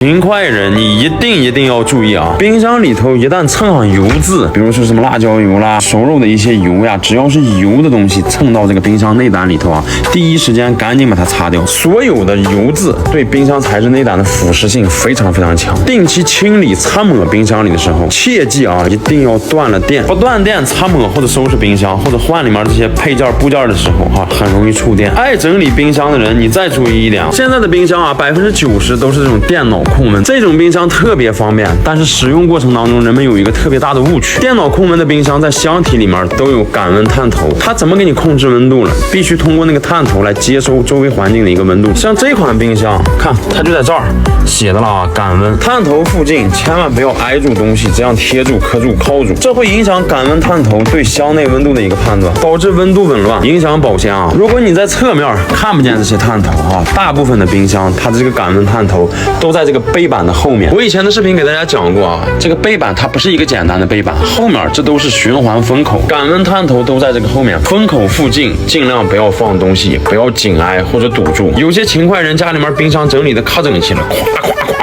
勤快人，你一定要注意啊！冰箱里头一旦蹭上油渍，比如说什么辣椒油啦、熟肉的一些油呀，只要是油的东西蹭到这个冰箱内胆里头啊，第一时间赶紧把它擦掉。所有的油渍对冰箱材质内胆的腐蚀性非常强。定期清理擦抹冰箱里的时候，切记啊，一定要断了电。不断电擦抹或者收拾冰箱或者换里面这些配件部件的时候啊，很容易触电。爱整理冰箱的人，你再注意一点，现在的冰箱啊，90%都是这种电脑控门，这种冰箱特别方便，但是使用过程当中，人们有一个特别大的误区。电脑控门的冰箱在箱体里面都有感温探头，它怎么给你控制温度了？必须通过那个探头来接收周围环境的一个温度。像这款冰箱，看它就在这儿写的了啊，感温探头附近千万不要挨住东西，这样贴住、磕住、靠住，这会影响感温探头对箱内温度的一个判断，导致温度紊乱，影响保鲜啊。如果你在侧面看不见这些探头啊，大部分的冰箱它的这个感温探头都在这个背板的后面。我以前的视频给大家讲过啊，这个背板它不是一个简单的背板，后面这都是循环风口，感温探头都在这个后面。风口附近尽量不要放东西，不要紧挨或者堵住。有些勤快人家里面冰箱整理的可整齐了，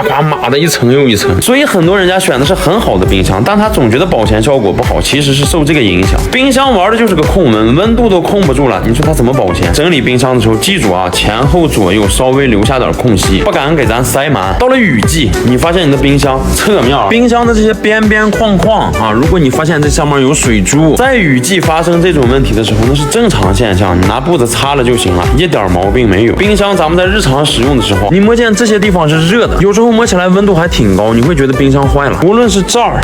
夸码的一层又一层，所以很多人家选的是很好的冰箱，但他总觉得保鲜效果不好，其实是受这个影响。冰箱玩的就是个控温，温度都控不住了，你说它怎么保鲜？整理冰箱的时候记住啊，前后左右稍微留下点空隙，不敢给咱塞满。到了雨季，你发现你的冰箱侧面冰箱的这些边框啊，如果你发现这上面有水珠，在雨季发生这种问题的时候，那是正常现象，你拿布子擦了就行了，一点毛病没有。冰箱咱们在日常使用的时候，你摸见这些地方是热的，有时候摸起来温度还挺高，你会觉得冰箱坏了。无论是这儿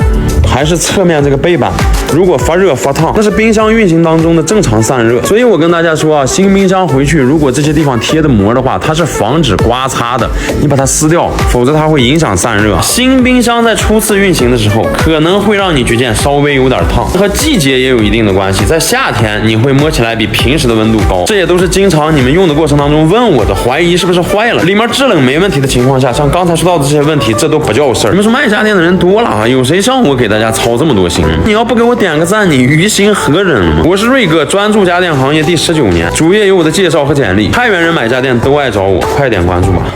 还是侧面这个背板，如果发热发烫，那是冰箱运行当中的正常散热。所以我跟大家说啊，新冰箱回去如果这些地方贴的膜的话，它是防止刮擦的，你把它撕掉，否则它会影响散热。新冰箱在初次运行的时候，可能会让你觉得稍微有点烫，和季节也有一定的关系。在夏天你会摸起来比平时的温度高，这也都是经常你们用的过程当中问我的，怀疑是不是坏了，里面制冷没问题的情况下，像刚才说到的这些问题，这都不叫事儿。你们说卖家电的人多了啊，有谁像我给大家操这么多心？你要不给我点个赞，你于心何忍吗？我是瑞哥，专注家电行业第19年，主页有我的介绍和简历，太原人买家电都爱找我，快点关注吧。